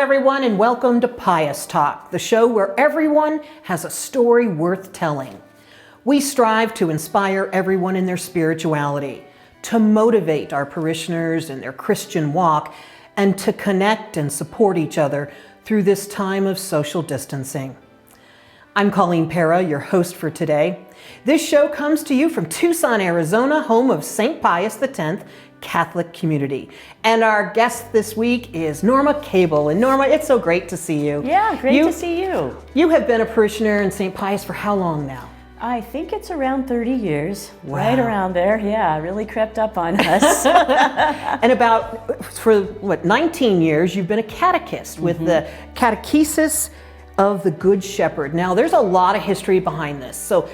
everyone, and welcome to Pius Talk, the show where everyone has a story worth telling. We strive to inspire everyone in their spirituality, to motivate our parishioners in their Christian walk, and to connect and support each other through this time of social distancing. I'm Colleen Para, your host for today. This show comes to you from Tucson, Arizona, home of St. Pius X Catholic community. And our guest this week is Norma Cable. And Norma, it's so great to see you. Yeah, great to see you. You have been a parishioner in St. Pius for how long now? I think it's around 30 years, Wow. right around there. Yeah, really crept up on us. And for 19 years, you've been a catechist with the Catechesis of the Good Shepherd. Now, there's a lot of history behind this, so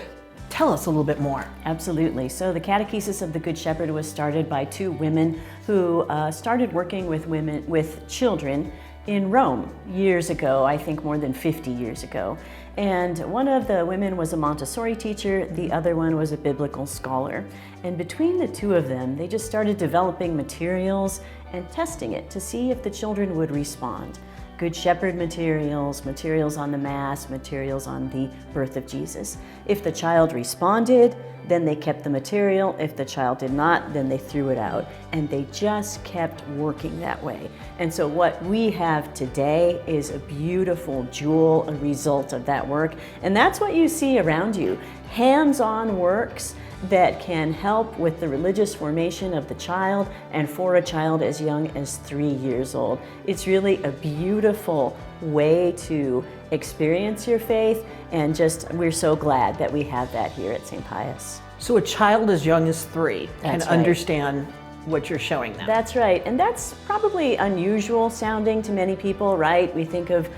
tell us a little bit more. Absolutely. So the Catechesis of the Good Shepherd was started by two women who started working with children in Rome years ago, I think more than 50 years ago. And one of the women was a Montessori teacher, the other one was a biblical scholar. And between the two of them, they just started developing materials and testing it to see if the children would respond. Good Shepherd materials, materials on the Mass, materials on the birth of Jesus. If the child responded, then they kept the material. If the child did not, then they threw it out. And they just kept working that way. And so what we have today is a beautiful jewel, a result of that work. And that's what you see around you. Hands-on works that can help with the religious formation of the child and for a child as young as 3 years old. It's really a beautiful way to experience your faith, and we're so glad that we have that here at St. Pius. So a child as young as 3 can That's right. understand what you're showing them. That's right, and that's probably unusual sounding to many people, right? We think of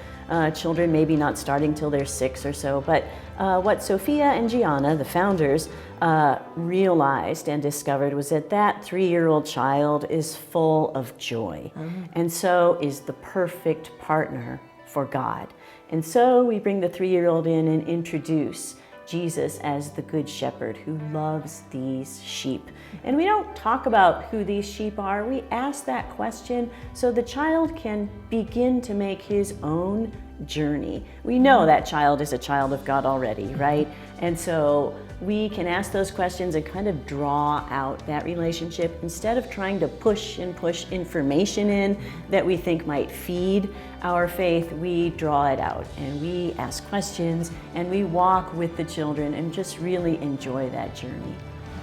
children maybe not starting till they're 6 or so, but what Sophia and Gianna, the founders, realized and discovered was that 3-year-old child is full of joy, and so is the perfect partner for God. And so we bring the 3-year-old in and introduce Jesus as the Good Shepherd who loves these sheep. And we don't talk about who these sheep are. We ask that question so the child can begin to make his own journey. We know that child is a child of God already, right? And so we can ask those questions and kind of draw out that relationship instead of trying to push information in that we think might feed our faith. We draw it out and we ask questions and we walk with the children and just really enjoy that journey.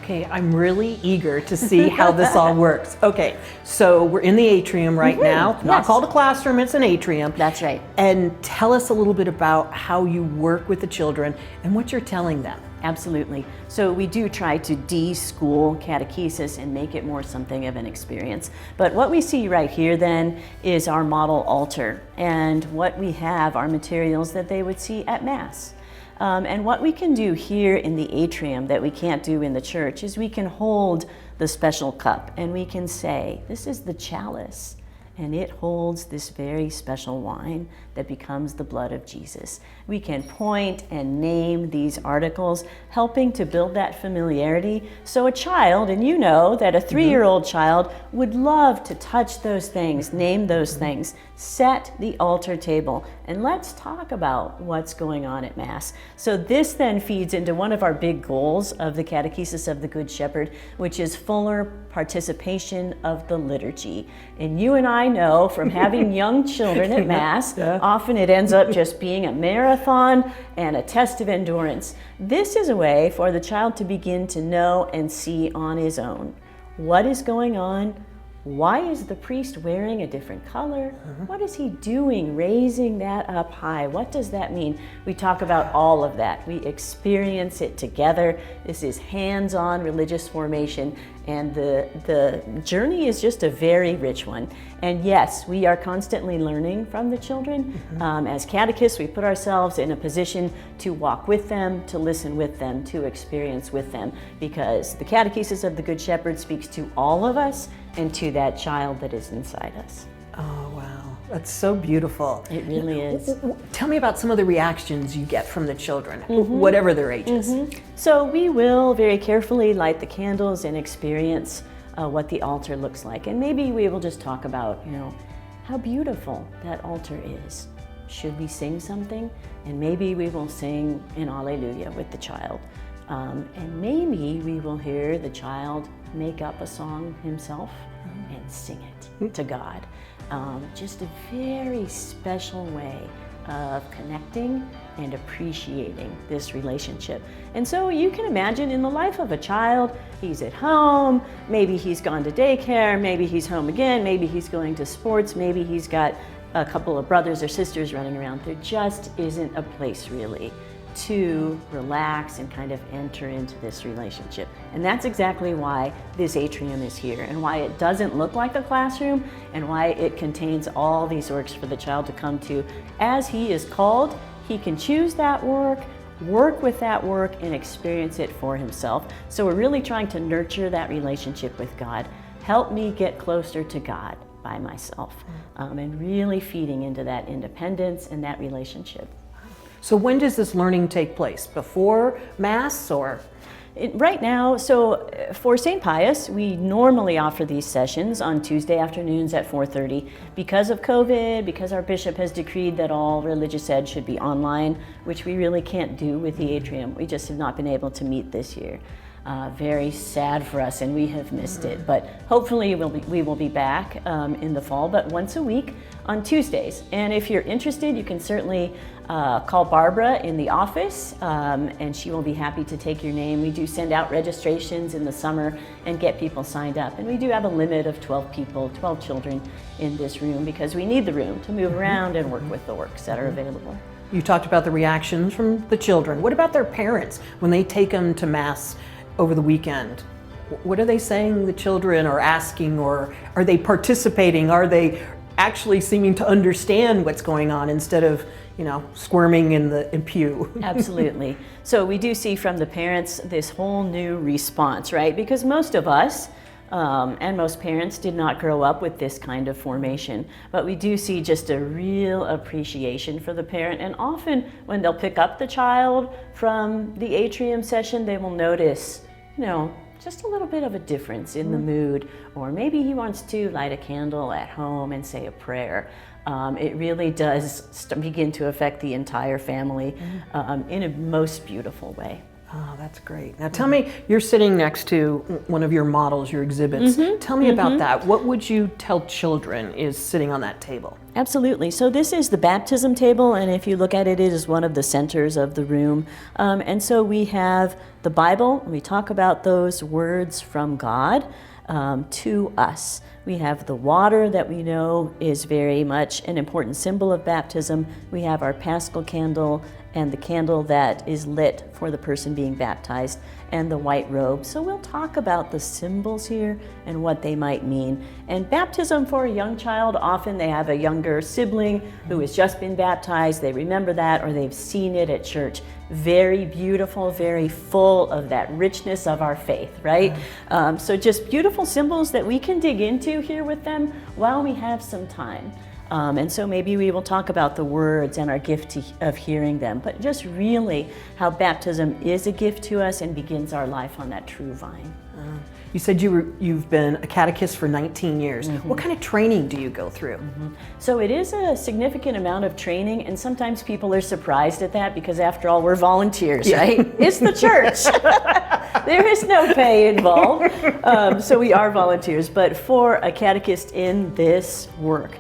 Okay, I'm really eager to see how this all works. Okay, so we're in the atrium right now. It's not called a classroom, it's an atrium. That's right. And tell us a little bit about how you work with the children and what you're telling them. Absolutely. So we do try to de-school catechesis and make it more something of an experience. But what we see right here then is our model altar. And what we have are materials that they would see at Mass. And what we can do here in the atrium that we can't do in the church is we can hold the special cup and we can say, this is the chalice, and it holds this very special wine that becomes the blood of Jesus. We can point and name these articles, helping to build that familiarity. So a child, and you know that a 3-year-old child would love to touch those things, name those things, set the altar table, and let's talk about what's going on at Mass. So this then feeds into one of our big goals of the Catechesis of the Good Shepherd, which is fuller participation of the liturgy. And you and I know from having young children at Mass, often it ends up just being a marathon and a test of endurance. This is a way for the child to begin to know and see on his own what is going on. Why is the priest wearing a different color? What is he doing, raising that up high? What does that mean? We talk about all of that. We experience it together. This is hands-on religious formation, and the journey is just a very rich one. And yes, we are constantly learning from the children. As catechists, we put ourselves in a position to walk with them, to listen with them, to experience with them, because the Catechesis of the Good Shepherd speaks to all of us and to that child that is inside us. Oh, wow. That's so beautiful. It really is. Tell me about some of the reactions you get from the children, whatever their ages. So we will very carefully light the candles and experience what the altar looks like. And maybe we will just talk about, how beautiful that altar is. Should we sing something? And maybe we will sing an Alleluia with the child. And maybe we will hear the child make up a song himself and sing it to God. Just a very special way of connecting and appreciating this relationship. And so you can imagine in the life of a child, he's at home, maybe he's gone to daycare, maybe he's home again, maybe he's going to sports, maybe he's got a couple of brothers or sisters running around. There just isn't a place really to relax and kind of enter into this relationship. And that's exactly why this atrium is here, and why it doesn't look like a classroom, and why it contains all these works for the child to come to. As he is called, he can choose that work with that work, and experience it for himself. So we're really trying to nurture that relationship with God. Help me get closer to God by myself, and really feeding into that independence and that relationship. So when does this learning take place? Before Mass or? Right now, so for St. Pius, we normally offer these sessions on Tuesday afternoons at 4:30. Because of COVID, because our bishop has decreed that all religious ed should be online, which we really can't do with the atrium. We just have not been able to meet this year. Very sad for us, and we have missed it. But hopefully we will be back in the fall, but once a week on Tuesdays. And if you're interested, you can certainly call Barbara in the office, and she will be happy to take your name. We do send out registrations in the summer and get people signed up. And we do have a limit of 12 people, 12 children in this room, because we need the room to move around and work with the works that are available. You talked about the reactions from the children. What about their parents when they take them to Mass over the weekend? What are they saying the children are asking, or are they participating? Are they actually seeming to understand what's going on instead of, squirming in the pew? Absolutely. So we do see from the parents this whole new response, right? Because most of us and most parents did not grow up with this kind of formation, but we do see just a real appreciation for the parent. And often when they'll pick up the child from the atrium session, they will notice, just a little bit of a difference in the mood, or maybe he wants to light a candle at home and say a prayer. It really does begin to affect the entire family in a most beautiful way. Oh, that's great. Now tell me, you're sitting next to one of your models, your exhibits. Tell me about that. What would you tell children is sitting on that table? Absolutely. So this is the baptism table, and if you look at it, it is one of the centers of the room. And so we have the Bible, and we talk about those words from God to us. We have the water that we know is very much an important symbol of baptism. We have our Paschal candle and the candle that is lit for the person being baptized, and the white robe. So we'll talk about the symbols here and what they might mean. And baptism for a young child, often they have a younger sibling who has just been baptized. They remember that, or they've seen it at church. Very beautiful, very full of that richness of our faith, right? So just beautiful symbols that we can dig into here with them while we have some time. And so maybe we will talk about the words and our gift of hearing them, but just really how baptism is a gift to us and begins our life on that true vine. You said you've been a catechist for 19 years. What kind of training do you go through? So it is a significant amount of training, and sometimes people are surprised at that because after all, we're volunteers, right? It's the church. There is no pay involved. So we are volunteers, but for a catechist in this work,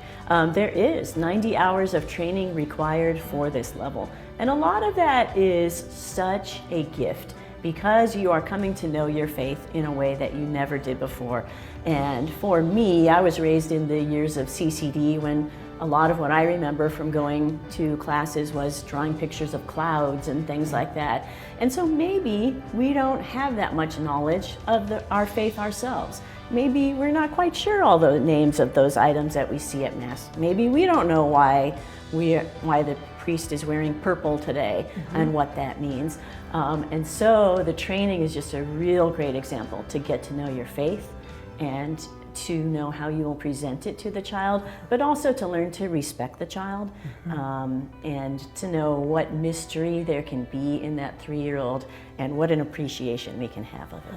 there is 90 hours of training required for this level. And a lot of that is such a gift because you are coming to know your faith in a way that you never did before. And for me, I was raised in the years of CCD when a lot of what I remember from going to classes was drawing pictures of clouds and things like that. And so maybe we don't have that much knowledge of our faith ourselves. Maybe we're not quite sure all the names of those items that we see at Mass. Maybe we don't know why the priest is wearing purple today and what that means. And so the training is just a real great example to get to know your faith and to know how you will present it to the child, but also to learn to respect the child and to know what mystery there can be in that 3-year-old and what an appreciation we can have of it.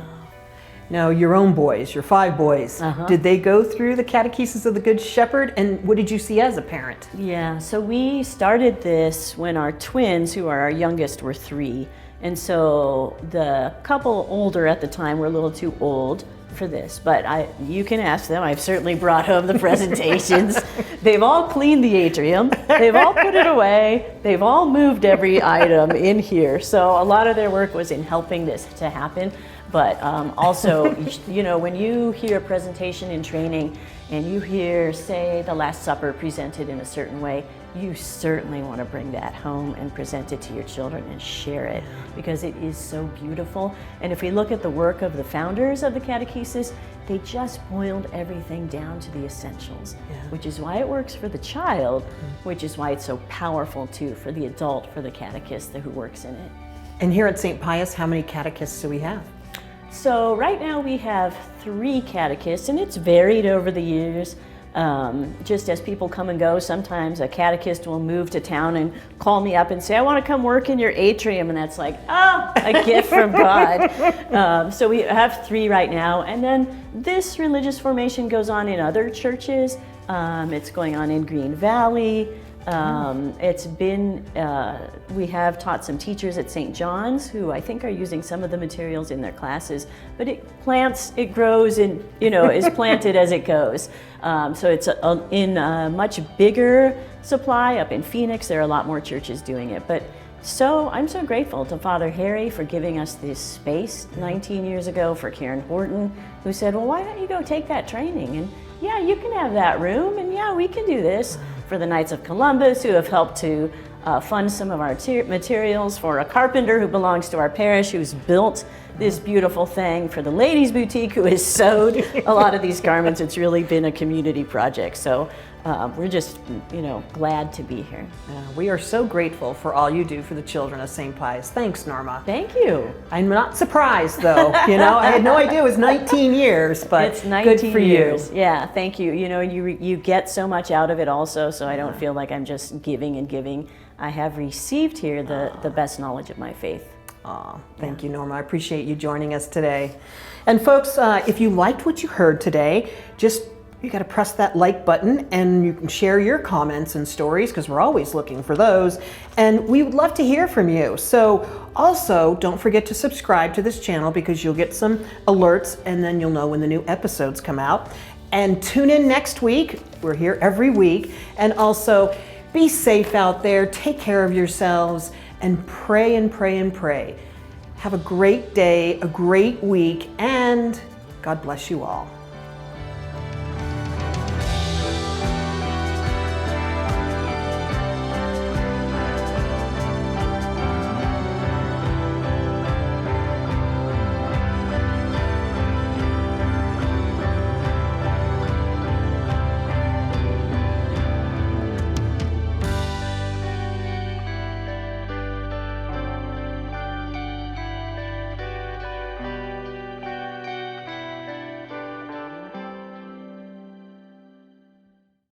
Now, your own boys, your 5 boys, did they go through the Catechesis of the Good Shepherd? And what did you see as a parent? Yeah, so we started this when our twins, who are our youngest, were 3. And so the couple older at the time were a little too old for this, but you can ask them. I've certainly brought home the presentations. They've all cleaned the atrium. They've all put it away. They've all moved every item in here. So a lot of their work was in helping this to happen. But also, you know, when you hear a presentation in training and you hear, say, the Last Supper presented in a certain way, you certainly want to bring that home and present it to your children and share it, because it is so beautiful. And if we look at the work of the founders of the Catechesis, they just boiled everything down to the essentials, which is why it works for the child, which is why it's so powerful too for the adult, for the catechist who works in it. And here at St. Pius, how many catechists do we have? So right now we have 3 catechists, and it's varied over the years. Just as people come and go, sometimes a catechist will move to town and call me up and say, I want to come work in your atrium, and that's like, oh, a gift from God. So we have 3 right now, and then this religious formation goes on in other churches. It's going on in Green Valley. It's been, we have taught some teachers at St. John's who I think are using some of the materials in their classes, but it plants, it grows, and, you know, is planted as it goes. So it's in a much bigger supply up in Phoenix. There are a lot more churches doing it. But so I'm so grateful to Father Harry for giving us this space 19 years ago, for Karen Horton, who said, well, why don't you go take that training? And yeah, you can have that room, and yeah, we can do this. For the Knights of Columbus, who have helped to fund some of our materials, for a carpenter who belongs to our parish who's built this beautiful thing, for the Ladies Boutique who has sewed a lot of these garments. It's really been a community project. So we're just, you know, glad to be here. We are so grateful for all you do for the children of St. Pius. Thanks, Norma. Thank you. I'm not surprised, though. You know, I had no idea it was 19 years, but it's 19 good for years. you. Yeah, thank you. You know, you get so much out of it also, so I don't feel like I'm just giving and giving. I have received here the best knowledge of my faith. Thank you, Norma. I appreciate you joining us today. And folks, if you liked what you heard today, you got to press that like button, and you can share your comments and stories, because we're always looking for those. And we would love to hear from you. So also, don't forget to subscribe to this channel, because you'll get some alerts, and then you'll know when the new episodes come out. And tune in next week. We're here every week. And also, be safe out there. Take care of yourselves, and pray and pray and pray. Have a great day, a great week, and God bless you all.